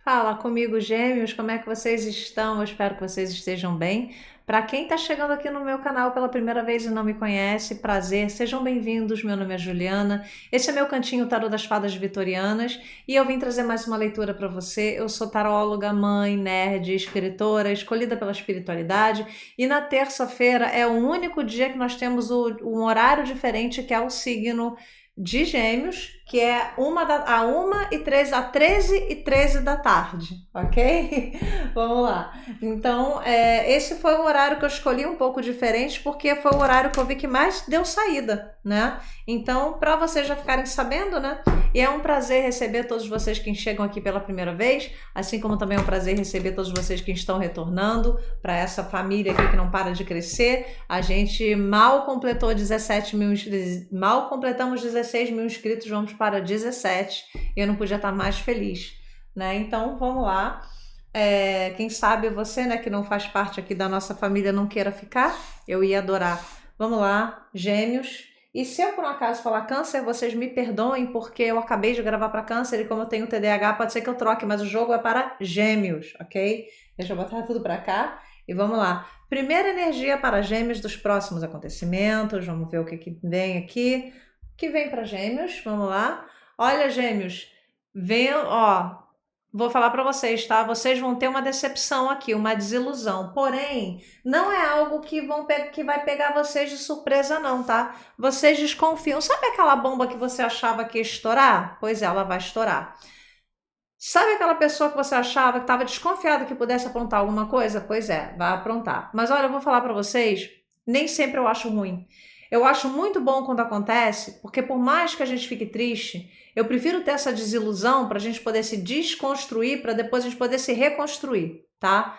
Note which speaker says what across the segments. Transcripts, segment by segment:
Speaker 1: Fala comigo, gêmeos, como é que vocês estão? Eu espero que vocês estejam bem. Para quem está chegando aqui no meu canal pela primeira vez e não me conhece, prazer, sejam bem-vindos. Meu nome é Juliana. Esse é meu cantinho Tarô das Fadas Vitorianas e eu vim trazer mais uma leitura para você. Eu sou taróloga, mãe, nerd, escritora, escolhida pela espiritualidade e na terça-feira é o único dia que nós temos um horário diferente, que é o signo de Gêmeos, que é a 1h13, a 13h13 da tarde, ok? Vamos lá. Então, esse foi um horário que eu escolhi um pouco diferente, porque foi o horário que eu vi que mais deu saída, né? Então, para vocês já ficarem sabendo, né? E é um prazer receber todos vocês que chegam aqui pela primeira vez, assim como também é um prazer receber todos vocês que estão retornando para essa família aqui que não para de crescer. A gente mal completou 17 mil, mal completamos 16 mil inscritos, vamos para 17. Eu não podia estar mais feliz, né? Então, vamos lá. Quem sabe você, né, que não faz parte aqui da nossa família, não queira ficar, eu ia adorar. Vamos lá, Gêmeos. E se eu por um acaso falar Câncer, vocês me perdoem, porque eu acabei de gravar para Câncer e como eu tenho TDAH, pode ser que eu troque, mas o jogo é para Gêmeos, ok? Deixa eu botar tudo para cá e vamos lá. Primeira energia para Gêmeos dos próximos acontecimentos, vamos ver o que vem aqui. O que vem para Gêmeos? Vamos lá. Olha, Gêmeos, vem, ó, vou falar para vocês, tá? Vocês vão ter uma decepção aqui, uma desilusão. Porém, não é algo que vai pegar vocês de surpresa, não, tá? Vocês desconfiam. Sabe aquela bomba que você achava que ia estourar? Pois é, ela vai estourar. Sabe aquela pessoa que você achava que estava desconfiada que pudesse aprontar alguma coisa? Pois é, vai aprontar. Mas olha, eu vou falar para vocês, nem sempre eu acho ruim. Eu acho muito bom quando acontece, porque por mais que a gente fique triste, eu prefiro ter essa desilusão para a gente poder se desconstruir, para depois a gente poder se reconstruir, tá?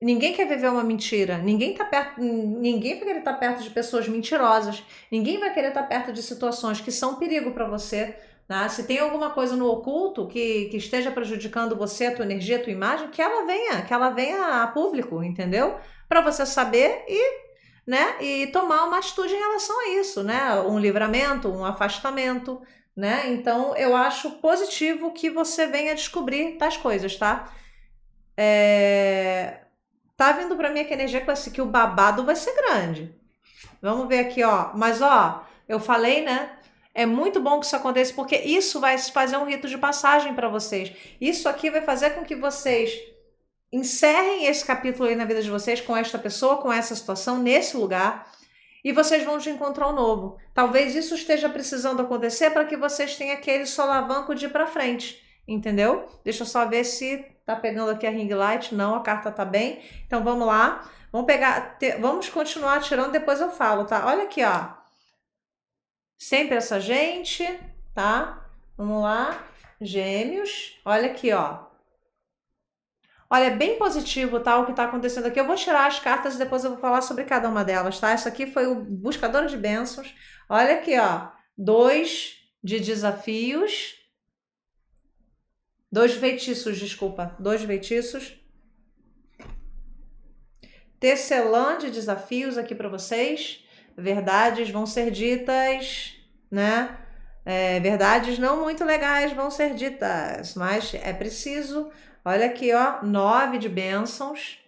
Speaker 1: Ninguém quer viver uma mentira, ninguém vai querer estar perto de pessoas mentirosas, ninguém vai querer estar perto de situações que são perigo para você, né? Se tem alguma coisa no oculto que esteja prejudicando você, a tua energia, a tua imagem, que ela venha a público, entendeu? Para você saber né, e tomar uma atitude em relação a isso, né? Um livramento, um afastamento, né? Então eu acho positivo que você venha descobrir tais coisas, tá? Tá vindo para mim aqui a energia que o babado vai ser grande. Vamos ver aqui, ó. Mas, ó, eu falei, né? É muito bom que isso aconteça, porque isso vai fazer um rito de passagem para vocês. Isso aqui vai fazer com que vocês encerrem esse capítulo aí na vida de vocês com esta pessoa, com essa situação, nesse lugar, e vocês vão te encontrar um novo. Talvez isso esteja precisando acontecer para que vocês tenham aquele solavanco de ir para frente, entendeu? Deixa eu só ver se tá pegando aqui a ring light. Não, a carta tá bem. Então vamos lá. Vamos continuar tirando, depois eu falo, tá? Olha aqui, ó. Sempre essa gente, tá? Vamos lá. Gêmeos. Olha aqui, ó. Olha, é bem positivo, tá, o que tá acontecendo aqui. Eu vou tirar as cartas e depois eu vou falar sobre cada uma delas, tá? Essa aqui foi o Buscador de Bênçãos. Olha aqui, ó. 2 de desafios. 2 feitiços, desculpa. 2 feitiços. Tecelã de desafios aqui para vocês. Verdades vão ser ditas, né? Verdades não muito legais vão ser ditas, mas é preciso. Olha aqui, ó, 9 de bênçãos.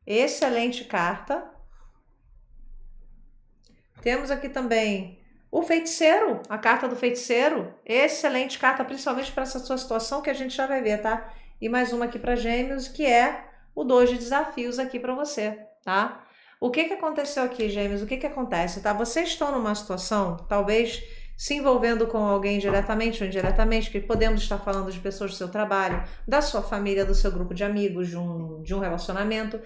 Speaker 1: Excelente carta. Temos aqui também o feiticeiro, a carta do feiticeiro. Excelente carta, principalmente para essa sua situação que a gente já vai ver, tá? E mais uma aqui para Gêmeos, que é o 2 de desafios aqui para você, tá? O que aconteceu aqui, Gêmeos? O que acontece, tá? Vocês estão numa situação, talvez se envolvendo com alguém diretamente ou indiretamente, que podemos estar falando de pessoas do seu trabalho, da sua família, do seu grupo de amigos, de um relacionamento.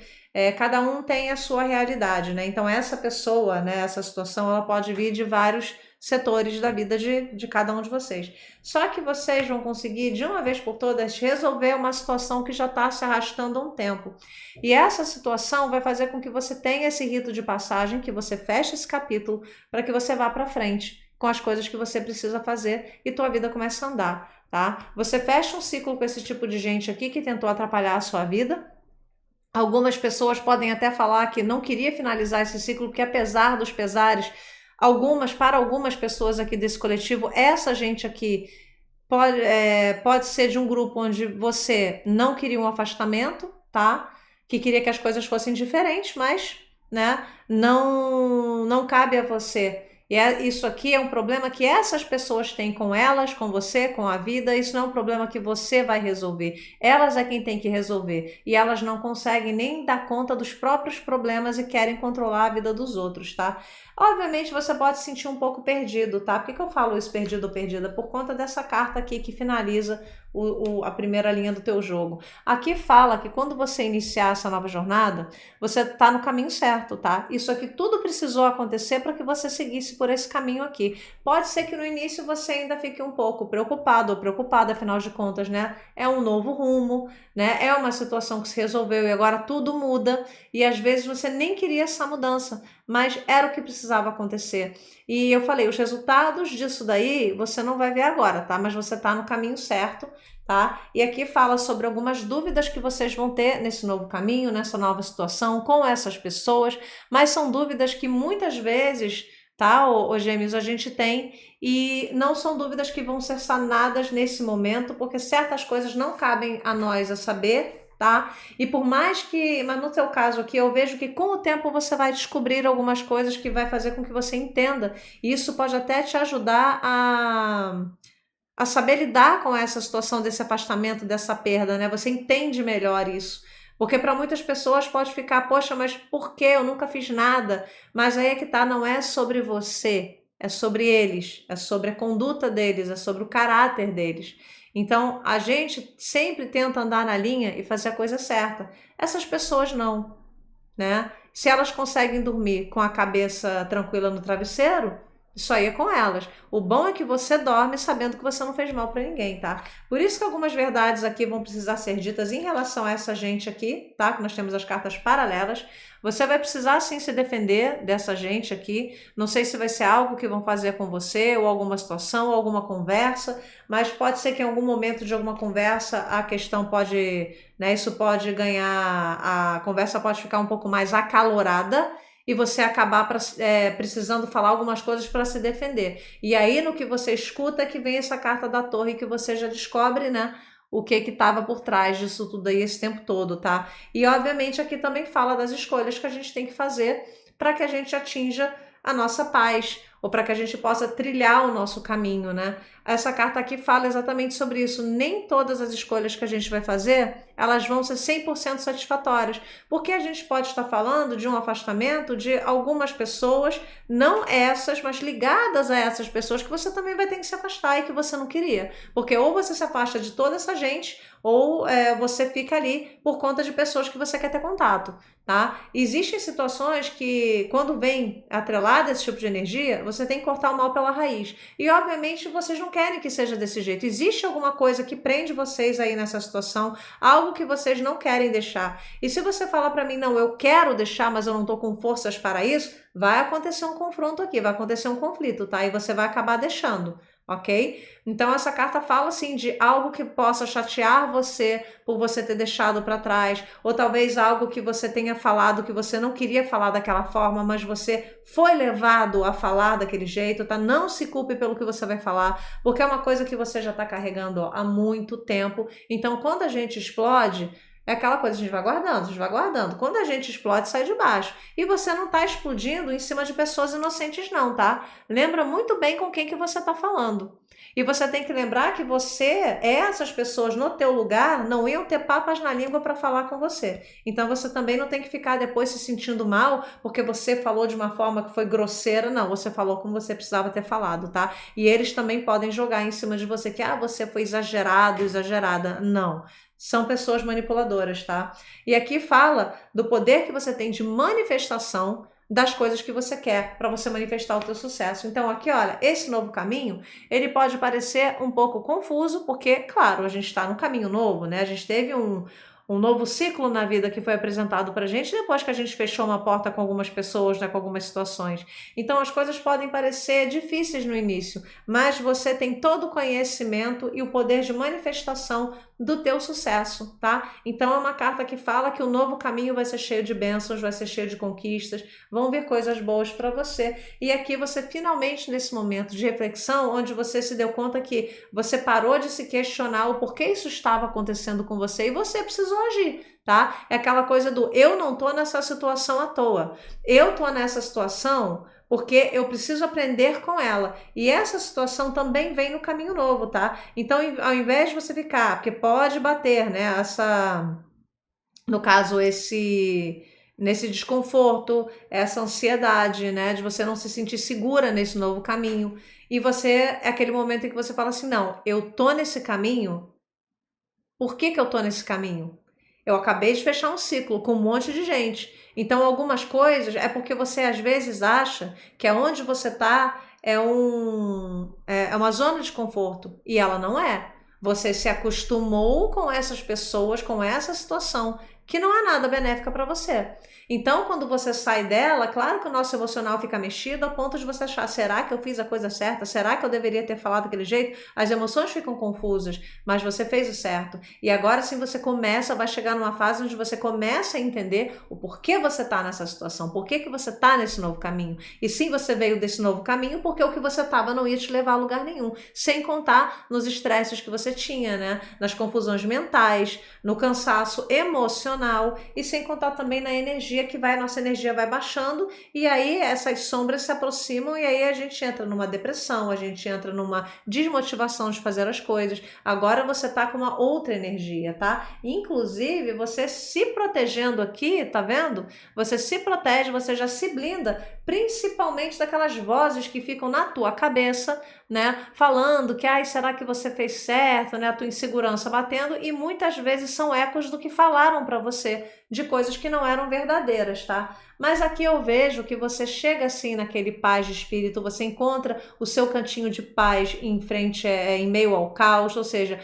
Speaker 1: Cada um tem a sua realidade, né? Então essa pessoa, né, essa situação, ela pode vir de vários setores da vida de cada um de vocês. Só que vocês vão conseguir, de uma vez por todas, resolver uma situação que já está se arrastando há um tempo. E essa situação vai fazer com que você tenha esse rito de passagem, que você feche esse capítulo, para que você vá para frente com as coisas que você precisa fazer e tua vida começa a andar, tá? Você fecha um ciclo com esse tipo de gente aqui que tentou atrapalhar a sua vida. Algumas pessoas podem até falar que não queria finalizar esse ciclo, porque apesar dos pesares, para algumas pessoas aqui desse coletivo, essa gente aqui pode ser de um grupo onde você não queria um afastamento, tá? Que queria que as coisas fossem diferentes, mas, né, não cabe a você. E isso aqui é um problema que essas pessoas têm com elas, com você, com a vida. Isso não é um problema que você vai resolver. Elas é quem tem que resolver. E elas não conseguem nem dar conta dos próprios problemas e querem controlar a vida dos outros, tá? Obviamente você pode se sentir um pouco perdido, tá? Por que eu falo isso, perdido ou perdida? Por conta dessa carta aqui que finaliza a primeira linha do teu jogo. Aqui fala que quando você iniciar essa nova jornada, você tá no caminho certo, tá? Isso aqui tudo precisou acontecer para que você seguisse por esse caminho aqui. Pode ser que no início você ainda fique um pouco preocupado ou preocupada, afinal de contas, né? É um novo rumo, né? É uma situação que se resolveu e agora tudo muda e às vezes você nem queria essa mudança, mas era o que precisava acontecer. E eu falei, os resultados disso daí você não vai ver agora, tá? Mas você tá no caminho certo, tá? E aqui fala sobre algumas dúvidas que vocês vão ter nesse novo caminho, nessa nova situação, com essas pessoas, mas são dúvidas que muitas vezes, tá, ô Gêmeos, a gente tem e não são dúvidas que vão ser sanadas nesse momento, porque certas coisas não cabem a nós a saber, tá? E por mais que, mas no teu caso aqui, eu vejo que com o tempo você vai descobrir algumas coisas que vai fazer com que você entenda, e isso pode até te ajudar a saber lidar com essa situação desse afastamento, dessa perda, né? Você entende melhor isso. Porque para muitas pessoas pode ficar, poxa, mas por que eu nunca fiz nada? Mas aí é que tá, não é sobre você, é sobre eles, é sobre a conduta deles, é sobre o caráter deles. Então, a gente sempre tenta andar na linha e fazer a coisa certa. Essas pessoas não, né? Se elas conseguem dormir com a cabeça tranquila no travesseiro, isso aí é com elas. O bom é que você dorme sabendo que você não fez mal para ninguém, tá? Por isso que algumas verdades aqui vão precisar ser ditas em relação a essa gente aqui, tá? Que nós temos as cartas paralelas. Você vai precisar sim se defender dessa gente aqui. Não sei se vai ser algo que vão fazer com você, ou alguma situação, ou alguma conversa, mas pode ser que em algum momento de alguma conversa a questão pode, né? Isso pode ganhar, a conversa pode ficar um pouco mais acalorada e você acabar precisando falar algumas coisas para se defender. E aí, no que você escuta, é que vem essa carta da torre que você já descobre, né? O que estava por trás disso tudo aí esse tempo todo, tá? E obviamente aqui também fala das escolhas que a gente tem que fazer para que a gente atinja a nossa paz, ou para que a gente possa trilhar o nosso caminho, né? Essa carta aqui fala exatamente sobre isso. Nem todas as escolhas que a gente vai fazer, elas vão ser 100% satisfatórias, porque a gente pode estar falando de um afastamento de algumas pessoas, não essas, mas ligadas a essas pessoas que você também vai ter que se afastar e que você não queria, porque ou você se afasta de toda essa gente, ou você fica ali por conta de pessoas que você quer ter contato, tá? Existem situações que, quando vem atrelada esse tipo de energia, você tem que cortar o mal pela raiz. E, obviamente, vocês não querem que seja desse jeito. Existe alguma coisa que prende vocês aí nessa situação, algo que vocês não querem deixar. E se você falar para mim, não, eu quero deixar, mas eu não tô com forças para isso, vai acontecer um confronto aqui, vai acontecer um conflito, tá? E você vai acabar deixando. Ok? Então essa carta fala assim de algo que possa chatear você por você ter deixado para trás, ou talvez algo que você tenha falado que você não queria falar daquela forma, mas você foi levado a falar daquele jeito, tá? Não se culpe pelo que você vai falar, porque é uma coisa que você já está carregando há muito tempo. Então quando a gente explode, é aquela coisa, a gente vai guardando, a gente vai guardando. Quando a gente explode, sai de baixo. E você não está explodindo em cima de pessoas inocentes não, tá? Lembra muito bem com quem que você está falando. E você tem que lembrar que essas pessoas no teu lugar não iam ter papas na língua para falar com você. Então você também não tem que ficar depois se sentindo mal porque você falou de uma forma que foi grosseira. Não, você falou como você precisava ter falado, tá? E eles também podem jogar em cima de você que, você foi exagerado, exagerada. Não. São pessoas manipuladoras, tá? E aqui fala do poder que você tem de manifestação das coisas que você quer para você manifestar o teu sucesso. Então aqui, olha, esse novo caminho, ele pode parecer um pouco confuso, porque, claro, a gente está num caminho novo, né? A gente teve um novo ciclo na vida que foi apresentado pra gente depois que a gente fechou uma porta com algumas pessoas, né, com algumas situações. Então as coisas podem parecer difíceis no início, mas você tem todo o conhecimento e o poder de manifestação do teu sucesso, tá? Então é uma carta que fala que o novo caminho vai ser cheio de bênçãos, vai ser cheio de conquistas, vão vir coisas boas para você. E aqui você finalmente, nesse momento de reflexão, onde você se deu conta que você parou de se questionar o porquê isso estava acontecendo com você e você precisou agir, tá? É aquela coisa do eu não tô nessa situação à toa. Eu tô nessa situação porque eu preciso aprender com ela. E essa situação também vem no caminho novo, tá? Então, ao invés de você ficar, porque pode bater, né? No caso, nesse desconforto, essa ansiedade, né? De você não se sentir segura nesse novo caminho. E você, é aquele momento em que você fala assim, não, eu tô nesse caminho. Por que eu tô nesse caminho? Eu acabei de fechar um ciclo com um monte de gente. Então, algumas coisas é porque você às vezes acha que aonde você tá é uma zona de conforto. E ela não é. Você se acostumou com essas pessoas, com essa situação, que não é nada benéfica para você. Então, quando você sai dela, claro que o nosso emocional fica mexido a ponto de você achar, será que eu fiz a coisa certa? Será que eu deveria ter falado daquele jeito? As emoções ficam confusas, mas você fez o certo. E agora sim você vai chegar numa fase onde você começa a entender o porquê você está nessa situação, por que você está nesse novo caminho. E sim, você veio desse novo caminho porque o que você estava não ia te levar a lugar nenhum. Sem contar nos estresses que você tinha, né? Nas confusões mentais, no cansaço emocional e sem contar também na energia nossa energia vai baixando e aí essas sombras se aproximam e aí a gente entra numa depressão, a gente entra numa desmotivação de fazer as coisas. Agora você tá com uma outra energia, tá? Inclusive, você se protegendo aqui, tá vendo? Você se protege, você já se blinda, principalmente daquelas vozes que ficam na tua cabeça, né? Falando que, ai, será que você fez certo, né? A tua insegurança batendo e muitas vezes são ecos do que falaram para você, de coisas que não eram verdadeiras, tá? Mas aqui eu vejo que você chega assim naquele paz de espírito, você encontra o seu cantinho de paz em frente, em meio ao caos, ou seja,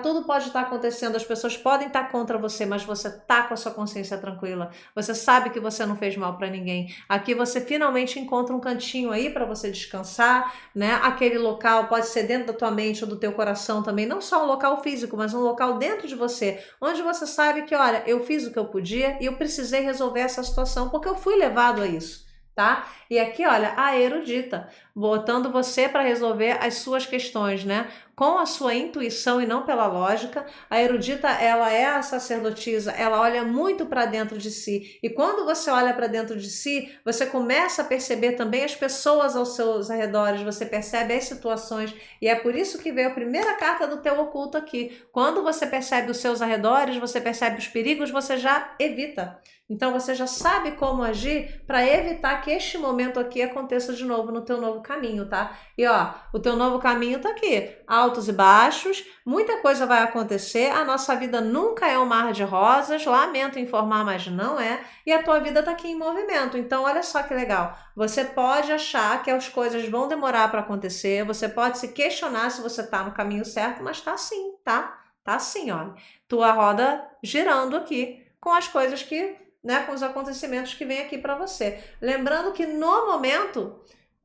Speaker 1: tudo pode estar acontecendo, as pessoas podem estar contra você, mas você tá com a sua consciência tranquila, você sabe que você não fez mal para ninguém. Aqui você finalmente encontra um cantinho aí para você descansar, né? Aquele local pode ser dentro da tua mente ou do teu coração também, não só um local físico, mas um local dentro de você, onde você sabe que, olha, eu fiz o que eu podia e eu precisei resolver essa situação porque eu fui levado a isso, tá? E aqui, olha, a erudita, botando você para resolver as suas questões, né? Com a sua intuição e não pela lógica. A erudita, ela é a sacerdotisa, ela olha muito para dentro de si. E quando você olha para dentro de si, você começa a perceber também as pessoas aos seus arredores, você percebe as situações. E é por isso que veio a primeira carta do teu oculto aqui. Quando você percebe os seus arredores, você percebe os perigos, você já evita. Então você já sabe como agir para evitar que este momento aqui aconteça de novo no teu novo caminho, tá? E ó, o teu novo caminho tá aqui, altos e baixos, muita coisa vai acontecer, a nossa vida nunca é um mar de rosas, lamento informar, mas não é, e a tua vida tá aqui em movimento. Então olha só que legal, você pode achar que as coisas vão demorar para acontecer, você pode se questionar se você tá no caminho certo, mas tá sim, tá? Tá sim, olha, tua roda girando aqui com as coisas que, né, com os acontecimentos que vêm aqui para você. Lembrando que no momento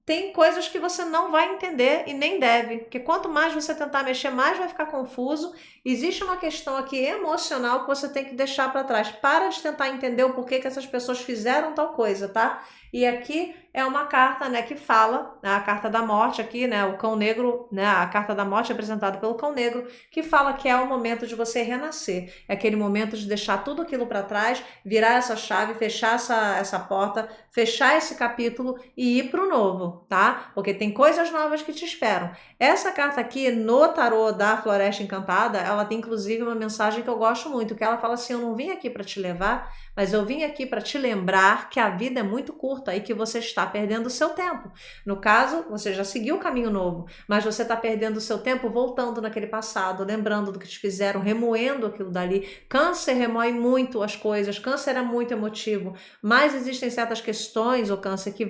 Speaker 1: tem coisas que você não vai entender e nem deve, porque quanto mais você tentar mexer, mais vai ficar confuso. Existe uma questão aqui emocional que você tem que deixar para trás. Para de tentar entender o porquê que essas pessoas fizeram tal coisa, tá? E aqui é uma carta, né, que fala, a carta da morte aqui, né, o cão negro, né, a carta da morte é apresentada pelo cão negro, que fala que é o momento de você renascer. É aquele momento de deixar tudo aquilo para trás, virar essa chave, fechar essa porta, fechar esse capítulo e ir pro novo, tá? Porque tem coisas novas que te esperam. Essa carta aqui, no tarô da Floresta Encantada, ela tem inclusive uma mensagem que eu gosto muito, que ela fala assim, eu não vim aqui para te levar, mas eu vim aqui para te lembrar que a vida é muito curta e que você está perdendo o seu tempo. No caso, você já seguiu o caminho novo, mas você está perdendo o seu tempo voltando naquele passado, lembrando do que te fizeram, remoendo aquilo dali. Câncer remói muito as coisas, câncer é muito emotivo, mas existem certas questões, o câncer, que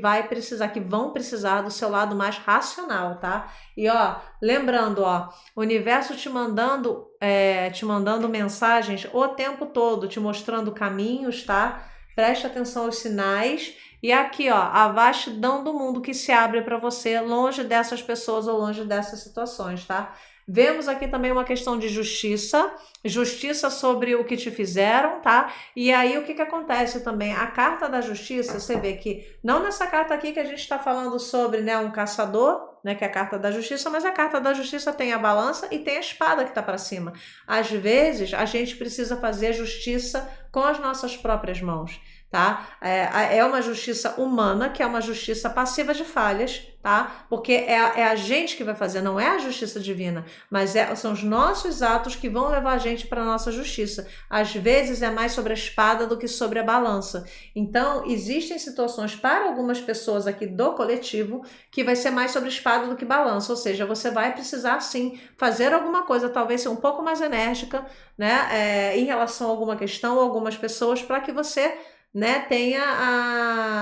Speaker 1: vão precisar do seu lado mais racional, tá? E ó, lembrando, ó, o universo te mandando mensagens o tempo todo, te mostrando caminhos, tá? Preste atenção aos sinais. E aqui, ó, a vastidão do mundo que se abre para você, longe dessas pessoas ou longe dessas situações, tá? Vemos aqui também uma questão de justiça, justiça sobre o que te fizeram, tá? E aí o que acontece também? A carta da justiça, você vê que, não nessa carta aqui que a gente está falando sobre, né, um caçador, né, que é a carta da justiça, mas a carta da justiça tem a balança e tem a espada que está para cima. Às vezes, a gente precisa fazer justiça com as nossas próprias mãos, tá? É uma justiça humana, que é uma justiça passiva de falhas, tá? Porque é a gente que vai fazer, não é a justiça divina, mas são os nossos atos que vão levar a gente para a nossa justiça. Às vezes é mais sobre a espada do que sobre a balança. Então, existem situações para algumas pessoas aqui do coletivo que vai ser mais sobre espada do que balança, ou seja, você vai precisar sim fazer alguma coisa, talvez ser um pouco mais enérgica, né, em relação a alguma questão ou algumas pessoas, para que você, né,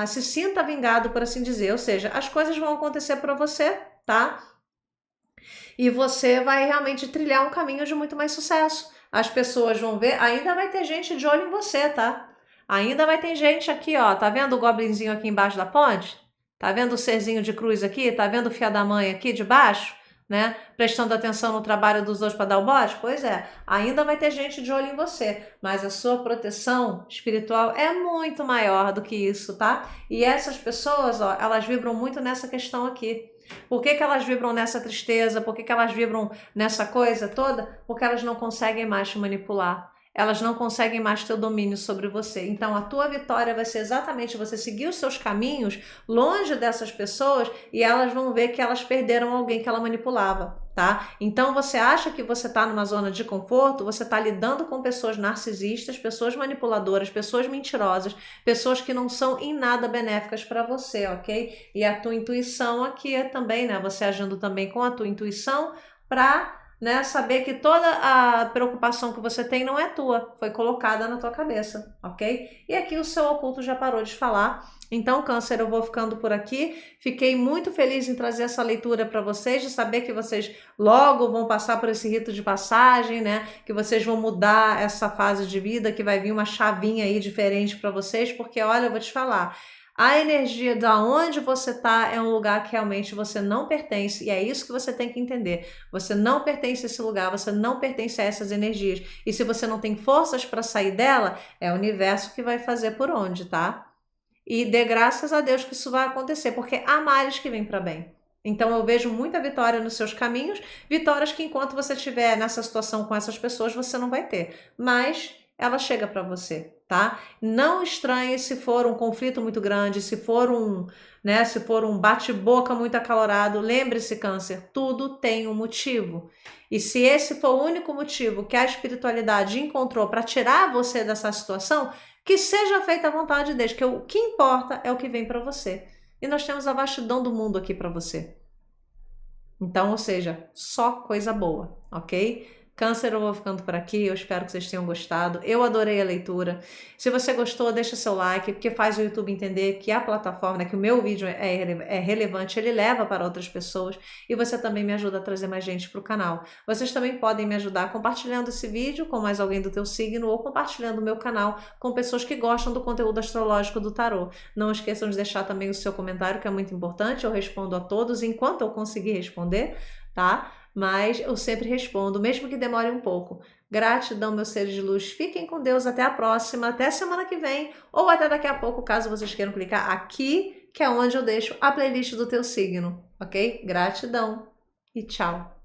Speaker 1: se sinta vingado, por assim dizer, ou seja, as coisas vão acontecer para você, tá? E você vai realmente trilhar um caminho de muito mais sucesso. As pessoas vão ver, ainda vai ter gente de olho em você, tá? Ainda vai ter gente aqui, ó, tá vendo o goblinzinho aqui embaixo da ponte? Tá vendo o serzinho de cruz aqui? Tá vendo o fio da mãe aqui de baixo? Né? Prestando atenção no trabalho dos outros para dar o bote? Pois é, ainda vai ter gente de olho em você, mas a sua proteção espiritual é muito maior do que isso, tá? E essas pessoas, ó, elas vibram muito nessa questão aqui. Por que elas vibram nessa tristeza? Por que elas vibram nessa coisa toda? Porque elas não conseguem mais te manipular. Elas não conseguem mais ter o domínio sobre você. Então, a tua vitória vai ser exatamente você seguir os seus caminhos longe dessas pessoas e elas vão ver que elas perderam alguém que ela manipulava, tá? Então, você acha que você tá numa zona de conforto, você tá lidando com pessoas narcisistas, pessoas manipuladoras, pessoas mentirosas, pessoas que não são em nada benéficas para você, ok? E a tua intuição aqui é também, né? Você agindo também com a tua intuição para, né, saber que toda a preocupação que você tem não é tua, foi colocada na tua cabeça, ok? E aqui o seu oculto já parou de falar. Então, Câncer, eu vou ficando por aqui. Fiquei muito feliz em trazer essa leitura para vocês, de saber que vocês logo vão passar por esse rito de passagem, né? Que vocês vão mudar essa fase de vida, que vai vir uma chavinha aí diferente para vocês, porque olha, eu vou te falar, a energia da onde você está é um lugar que realmente você não pertence, e é isso que você tem que entender. Você não pertence a esse lugar, você não pertence a essas energias. E se você não tem forças para sair dela, é o universo que vai fazer por onde, tá? E dê graças a Deus que isso vai acontecer, porque há males que vêm para bem. Então eu vejo muita vitória nos seus caminhos, vitórias que enquanto você estiver nessa situação com essas pessoas, você não vai ter. Mas ela chega para você, tá? Não estranhe se for um conflito muito grande, se for um bate-boca muito acalorado. Lembre-se, Câncer, tudo tem um motivo. E se esse for o único motivo que a espiritualidade encontrou para tirar você dessa situação, que seja feita a vontade de Deus, que o que importa é o que vem para você. E nós temos a vastidão do mundo aqui para você. Então, ou seja, só coisa boa, ok? Câncer, eu vou ficando por aqui, eu espero que vocês tenham gostado, eu adorei a leitura. Se você gostou, deixa seu like, porque faz o YouTube entender que a plataforma, né, que o meu vídeo é relevante, ele leva para outras pessoas, e você também me ajuda a trazer mais gente para o canal. Vocês também podem me ajudar compartilhando esse vídeo com mais alguém do teu signo, ou compartilhando o meu canal com pessoas que gostam do conteúdo astrológico do tarô. Não esqueçam de deixar também o seu comentário, que é muito importante, eu respondo a todos enquanto eu conseguir responder, tá? Mas eu sempre respondo, mesmo que demore um pouco. Gratidão, meus seres de luz. Fiquem com Deus. Até a próxima, até semana que vem, ou até daqui a pouco, caso vocês queiram clicar aqui, que é onde eu deixo a playlist do teu signo, ok? Gratidão e tchau.